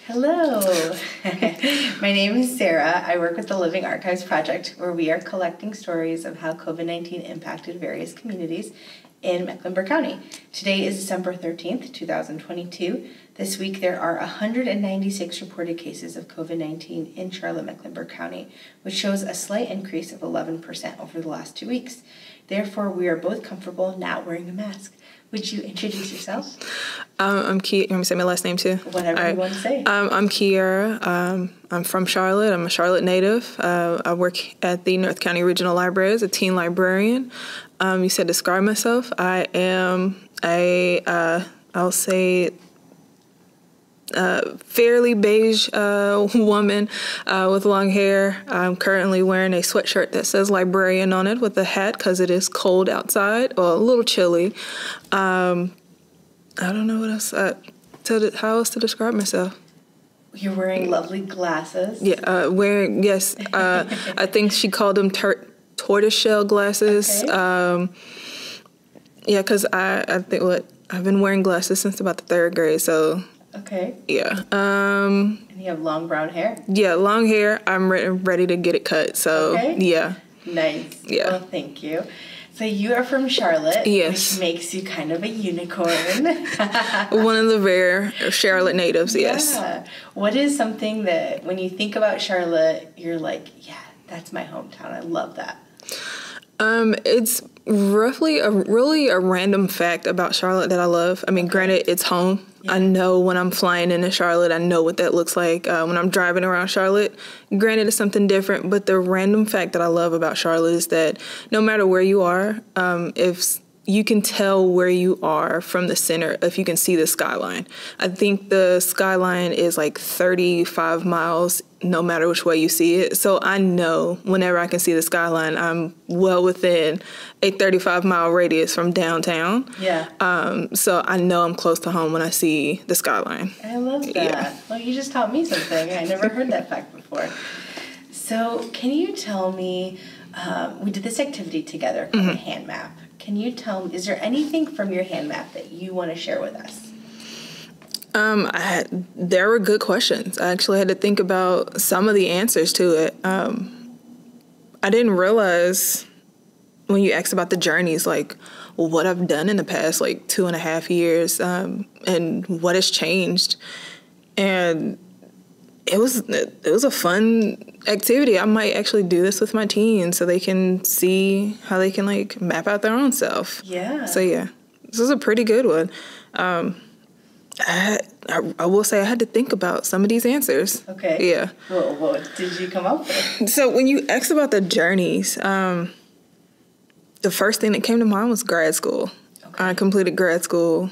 Hello. My name is Sarah. I work with the Living Archives Project, where we are collecting stories of how COVID-19 impacted various communities in Mecklenburg County. Today is December 13th, 2022. This week there are 196 reported cases of COVID-19 in Charlotte-Mecklenburg County, which shows a slight increase of 11% over the last 2 weeks. Therefore, we are both comfortable not wearing a mask. Would you introduce yourself? I'm Kiara. You want me to say my last name too? Whatever you want to say. I'm Kiara. I'm from Charlotte. I'm a Charlotte native. I work at the North County Regional Library as a teen librarian. You said describe myself. I am I'll say, fairly beige woman with long hair. I'm currently wearing a sweatshirt that says librarian on it with a hat because it is cold outside, or a little chilly. I don't know what else how else to describe myself. You're wearing lovely glasses. Yeah, yes. I think she called them tortoiseshell glasses. Okay. Yeah, because I think I've been wearing glasses since about the third grade, so. Okay. Yeah. And you have long brown hair? Yeah, long hair. I'm ready to get it cut. So, okay. Yeah. Nice. Yeah. Well, thank you. So you are from Charlotte, yes, which makes you kind of a unicorn. One of the rare Charlotte natives, yes. Yeah. What is something that when you think about Charlotte, you're like, yeah, that's my hometown. I love that. It's roughly a random fact about Charlotte that I love. I mean, granted, it's home. Yeah. I know when I'm flying into Charlotte, I know what that looks like. When I'm driving around Charlotte, granted, it's something different. But the random fact that I love about Charlotte is that no matter where you are, if you can tell where you are from the center if you can see the skyline. I think the skyline is like 35 miles no matter which way you see it. So I know whenever I can see the skyline, I'm well within a 35-mile radius from downtown. Yeah. So I know I'm close to home when I see the skyline. I love that. Yeah. Well, you just taught me something. I never heard that fact before. So can you tell me, we did this activity together called a hand map. Can you tell me, is there anything from your hand map that you want to share with us? There were good questions. I actually had to think about some of the answers to it. I didn't realize when you asked about the journeys, like what I've done in the past, like 2.5 years, and what has changed. And it was a fun activity. I might actually do this with my teens so they can see how they can like map out their own self. Yeah. So yeah, this was a pretty good one. I will say I had to think about some of these answers. Okay. Yeah. Well, what did you come up with? So when you asked about the journeys, the first thing that came to mind was grad school. Okay. I completed grad school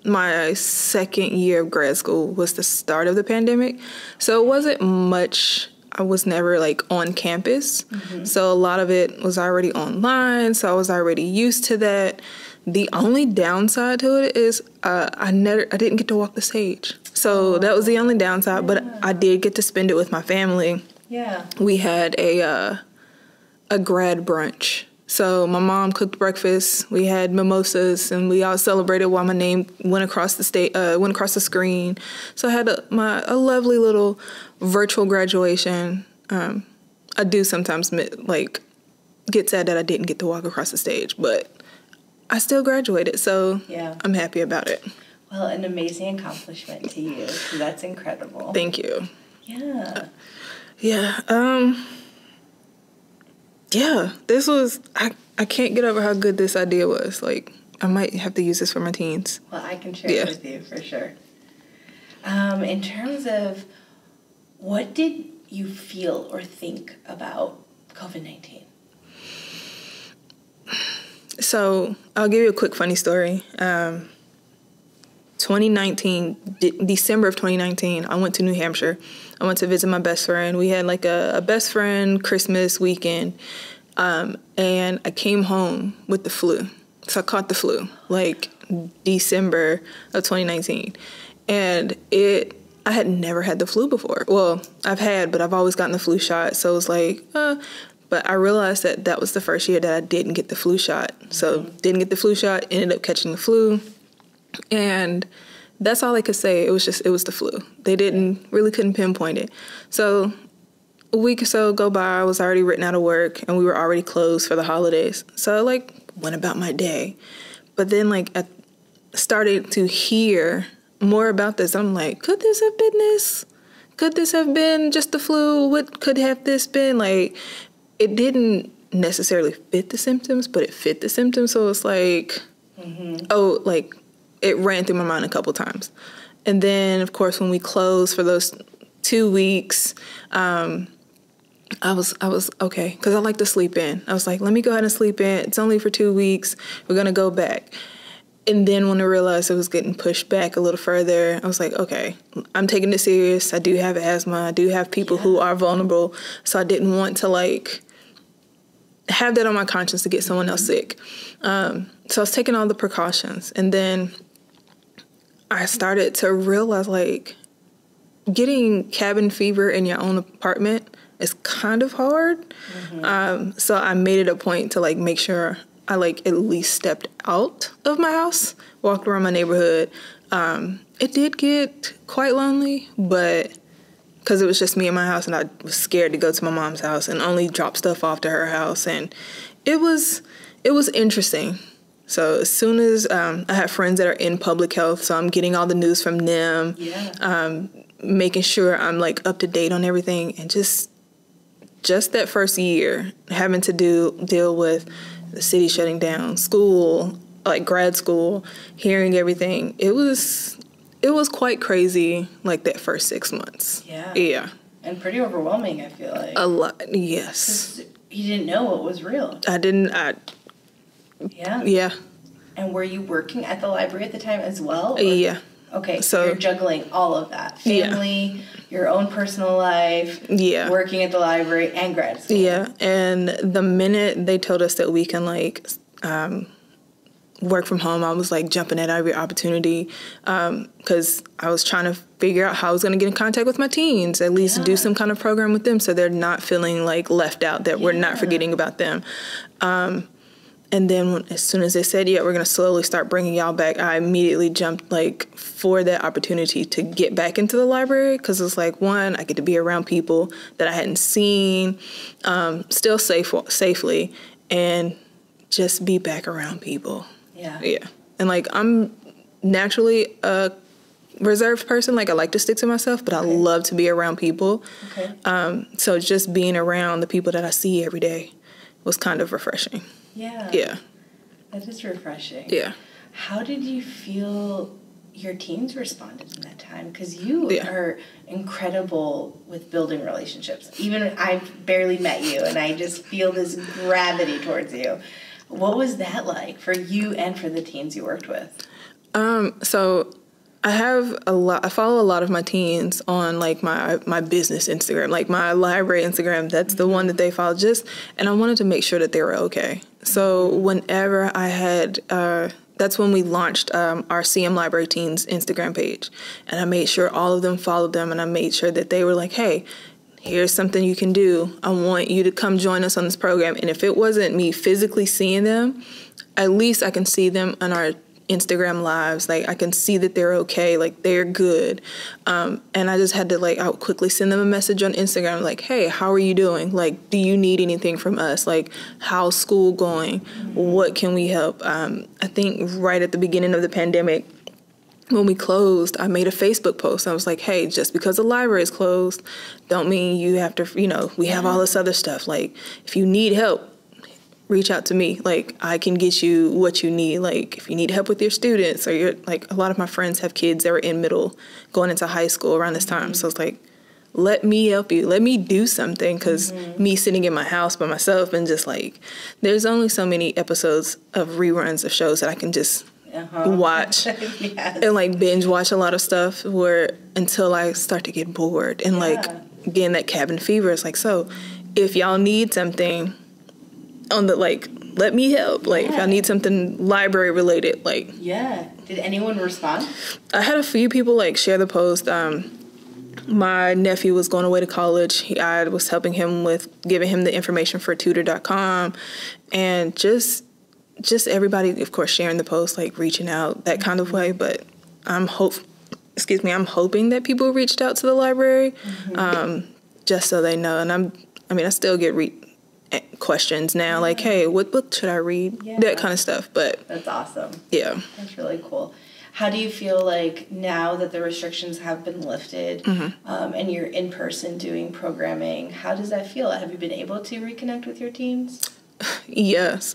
my second year of grad school was the start of the pandemic. So it wasn't much. I was never like on campus. Mm-hmm. So a lot of it was already online. So I was already used to that. The only downside to it is I didn't get to walk the stage. So that was the only downside, but I did get to spend it with my family. Yeah. We had a grad brunch. So my mom cooked breakfast. We had mimosas, and we all celebrated while my name went across the screen. So I had a lovely little virtual graduation. I do sometimes get sad that I didn't get to walk across the stage, but I still graduated, so yeah. I'm happy about it. Well, an amazing accomplishment to you. So that's incredible. Thank you. Yeah. Yeah, this was, I can't get over how good this idea was. Like, I might have to use this for my teens. Well, I can share it with you for sure. In terms of what did you feel or think about COVID-19? So I'll give you a quick funny story. 2019, December of 2019, I went to New Hampshire. I went to visit my best friend. We had like a best friend Christmas weekend. And I came home with the flu. So I caught the flu like December of 2019. And I had never had the flu before. Well, but I've always gotten the flu shot. So it was like, but I realized that was the first year that I didn't get the flu shot. So didn't get the flu shot, ended up catching the flu. And That's all they could say. It was the flu. They couldn't pinpoint it. So a week or so go by, I was already written out of work, and we were already closed for the holidays. So I, like, went about my day. But then, like, I started to hear more about this. I'm like, could this have been this? Could this have been just the flu? What could have this been? Like, it didn't necessarily fit the symptoms, but it fit the symptoms. So it's like, it ran through my mind a couple times. And then, of course, when we closed for those 2 weeks, I was okay, because I like to sleep in. I was like, let me go ahead and sleep in. It's only for 2 weeks. We're going to go back. And then when I realized it was getting pushed back a little further, I was like, okay, I'm taking it serious. I do have asthma. I do have people who are vulnerable. So I didn't want to, like, have that on my conscience to get someone else sick. So I was taking all the precautions. And then I started to realize, like, getting cabin fever in your own apartment is kind of hard. So I made it a point to, like, make sure I, like, at least stepped out of my house, walked around my neighborhood. It did get quite lonely, but because it was just me in my house, and I was scared to go to my mom's house and only drop stuff off to her house. And it was interesting. So as soon as I have friends that are in public health, so I'm getting all the news from them, making sure I'm, like, up to date on everything. And just that first year, having to deal with the city shutting down, school, like grad school, hearing everything, it was quite crazy, like, that first 6 months. Yeah. And pretty overwhelming, I feel like. A lot, yes. You didn't know what was real. Yeah. And were you working at the library at the time as well? Yeah. Okay, so you're juggling all of that. Family, your own personal life, working at the library, and grad school. Yeah, and the minute they told us that we can, like, work from home, I was, like, jumping at every opportunity because I was trying to figure out how I was going to get in contact with my teens, at least do some kind of program with them so they're not feeling, like, left out, that we're not forgetting about them. And then as soon as they said, we're going to slowly start bringing y'all back, I immediately jumped, like, for that opportunity to get back into the library because it's like, one, I get to be around people that I hadn't seen, still safely, and just be back around people. Yeah. And, like, I'm naturally a reserved person. Like, I like to stick to myself, but I love to be around people. So just being around the people that I see every day was kind of refreshing. Yeah. That is refreshing. Yeah. How did you feel your teens responded in that time? Because you are incredible with building relationships. Even I've barely met you, and I just feel this gravity towards you. What was that like for you and for the teens you worked with? So I follow a lot of my teens on, like, my business Instagram, like my library Instagram. That's the one that they follow, and I wanted to make sure that they were okay. So whenever I had, that's when we launched our CM Library Teens Instagram page, and I made sure all of them followed them, and I made sure that they were like, hey, here's something you can do. I want you to come join us on this program. And if it wasn't me physically seeing them, at least I can see them on our Instagram lives. Like, I can see that they're okay, like, they're good. And I just had to, like, I would quickly send them a message on Instagram, like, hey, how are you doing? Like, do you need anything from us? Like, how's school going? What can we help? I think right at the beginning of the pandemic, when we closed, I made a Facebook post. I was like, hey, just because the library is closed, don't mean you have to, we have all this other stuff. Like, if you need help, reach out to me. Like, I can get you what you need. Like, if you need help with your students, or a lot of my friends have kids that were in middle, going into high school around this time. So it's like, let me help you. Let me do something, because me sitting in my house by myself and just, like, there's only so many episodes of reruns of shows that I can just watch and, like, binge watch a lot of stuff until I start to get bored and like getting that cabin fever. It's like, so if y'all need something on the, like, let me help. Like, if y'all need something library related, like. Did anyone respond? I had a few people, like, share the post. My nephew was going away to college. I was helping him with giving him the information for tutor.com, and just everybody, of course, sharing the post, like, reaching out, that kind of way. But I'm hoping that people reached out to the library, just so they know. And I still get questions now, like, hey, what book should I read? Yeah. That kind of stuff. But that's awesome. Yeah. That's really cool. How do you feel like now that the restrictions have been lifted, and you're in person doing programming, how does that feel? Have you been able to reconnect with your teens? Yes.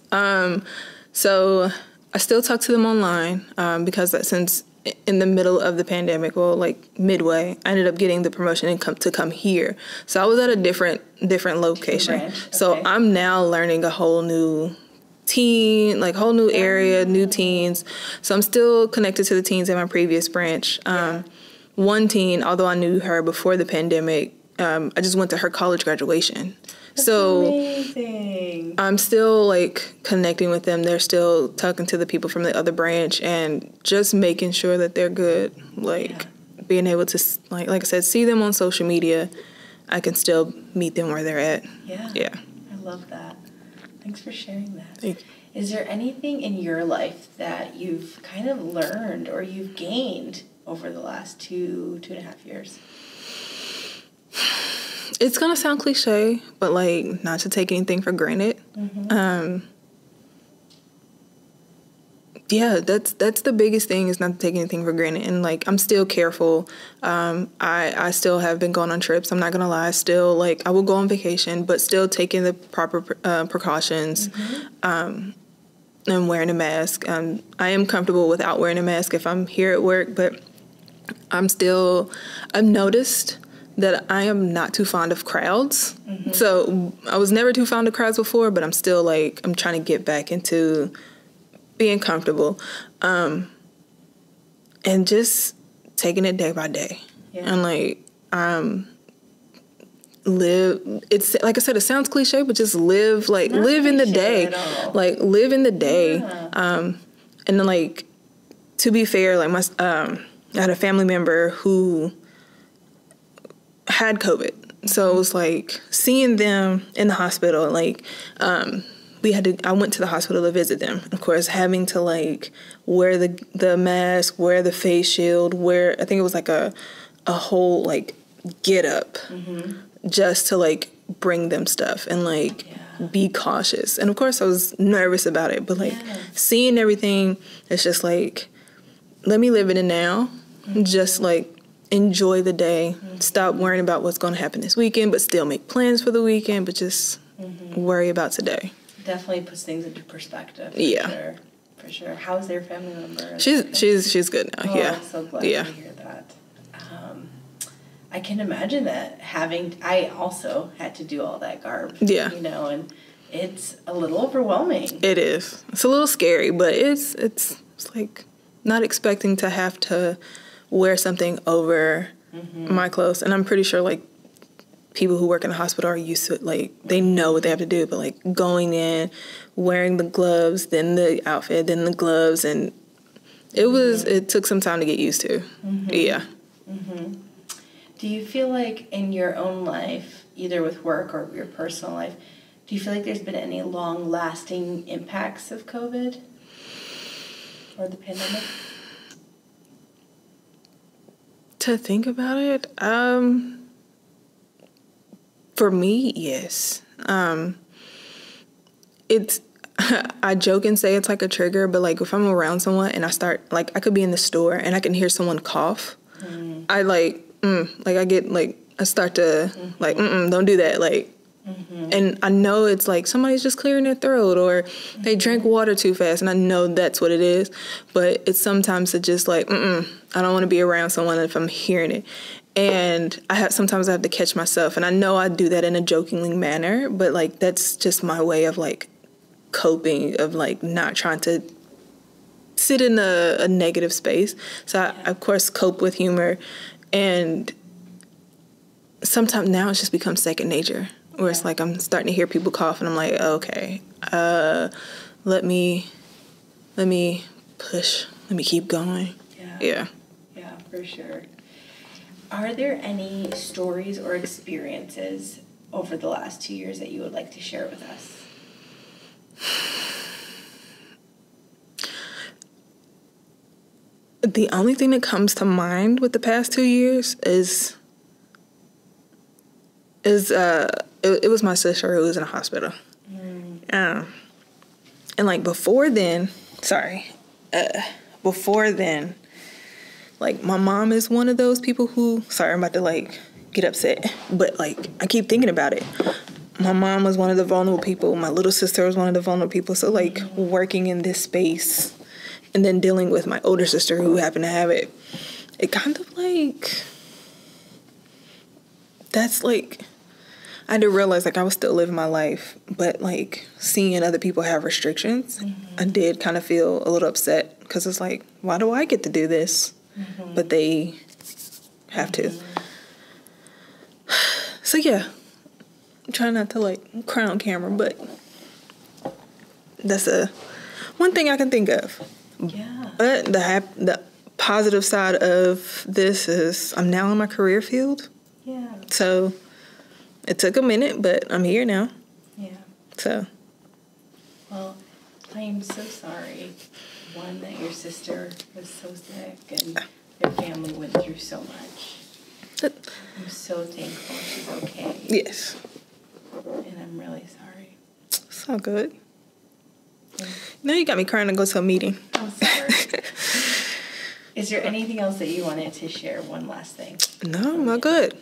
So I still talk to them online, because since in the middle of the pandemic, well, like midway, I ended up getting the promotion and to come here. So I was at a different location. Okay. So I'm now learning a whole new whole new area, new teens. So I'm still connected to the teens in my previous branch. One teen, although I knew her before the pandemic, I just went to her college graduation. That's amazing. I'm still like connecting with them. They're still talking to the people from the other branch and just making sure that they're good. Being able to, like I said, see them on social media. I can still meet them where they're at. Yeah. I love that. Thanks for sharing that. Thank you. Is there anything in your life that you've kind of learned or you've gained over the last 2.5 years? It's going to sound cliche, but, like, not to take anything for granted. Yeah, that's the biggest thing, is not to take anything for granted. And, like, I'm still careful. I still have been going on trips. I'm not going to lie. Still, like, I will go on vacation, but still taking the proper precautions and wearing a mask. I am comfortable without wearing a mask if I'm here at work, but I've noticed that I am not too fond of crowds. So I was never too fond of crowds before, but I'm still like, I'm trying to get back into being comfortable, and just taking it day by day. And like, it's like I said, it sounds cliche, but just live in the day, live in the day. And then, like, to be fair, like I had a family member who had COVID. So it was like seeing them in the hospital, like, I went to the hospital to visit them. Of course, having to like wear the mask, wear the face shield, I think it was like a whole like get up just to like bring them stuff and like be cautious. And of course I was nervous about it, but like seeing everything, it's just like, let me live in it now. Just like enjoy the day. Stop worrying about what's going to happen this weekend, but still make plans for the weekend, but just worry about today. Definitely puts things into perspective. For sure. How's their family member? She's good now. I'm so glad to hear that. I can imagine that I also had to do all that garb. And it's a little overwhelming. It is. It's a little scary, but it's like not expecting to have to wear something over my clothes. And I'm pretty sure like people who work in the hospital are used to it. Like, they know what they have to do, but like going in, wearing the gloves, then the outfit, then the gloves, and it took some time to get used to. Do you feel like in your own life, either with work or your personal life, do you feel like there's been any long-lasting impacts of COVID or the pandemic? To think about it, for me, yes. It's I joke and say it's like a trigger, but like if I'm around someone and I start, like, I could be in the store and I can hear someone cough, I like I get like, I start to like, don't do that, like. And I know it's like somebody's just clearing their throat or they drank water too fast, and I know that's what it is. But it's sometimes it's just like, I don't want to be around someone if I'm hearing it. And sometimes I have to catch myself, and I know I do that in a jokingly manner, but like that's just my way of like coping, of like not trying to sit in a negative space. So I, of course, cope with humor, and sometimes now it's just become second nature. Where it's like I'm starting to hear people cough, and I'm like, okay, let me push, let me keep going. Yeah, for sure. Are there any stories or experiences over the last 2 years that you would like to share with us? The only thing that comes to mind with the past 2 years is it was my sister who was in a hospital. And like before then, like my mom is one of those people who, sorry, I'm about to like get upset, but like I keep thinking about it. My mom was one of the vulnerable people. My little sister was one of the vulnerable people. So like working in this space and then dealing with my older sister who happened to have it, it kind of like, that's like, I had to realize like I was still living my life, but like seeing other people have restrictions, I did kind of feel a little upset because it's like, why do I get to do this? But they have to. So yeah, I'm trying not to like cry on camera, but that's one thing I can think of. Yeah. But the positive side of this is I'm now in my career field. Yeah. So it took a minute, but I'm here now. Yeah. So. Well, I am so sorry, one, that your sister was so sick and your family went through so much. I'm so thankful she's okay. Yes. And I'm really sorry. It's all good. Now you got me crying to go to a meeting. I'm sorry. Is there anything else that you wanted to share? One last thing. No, I'm all good.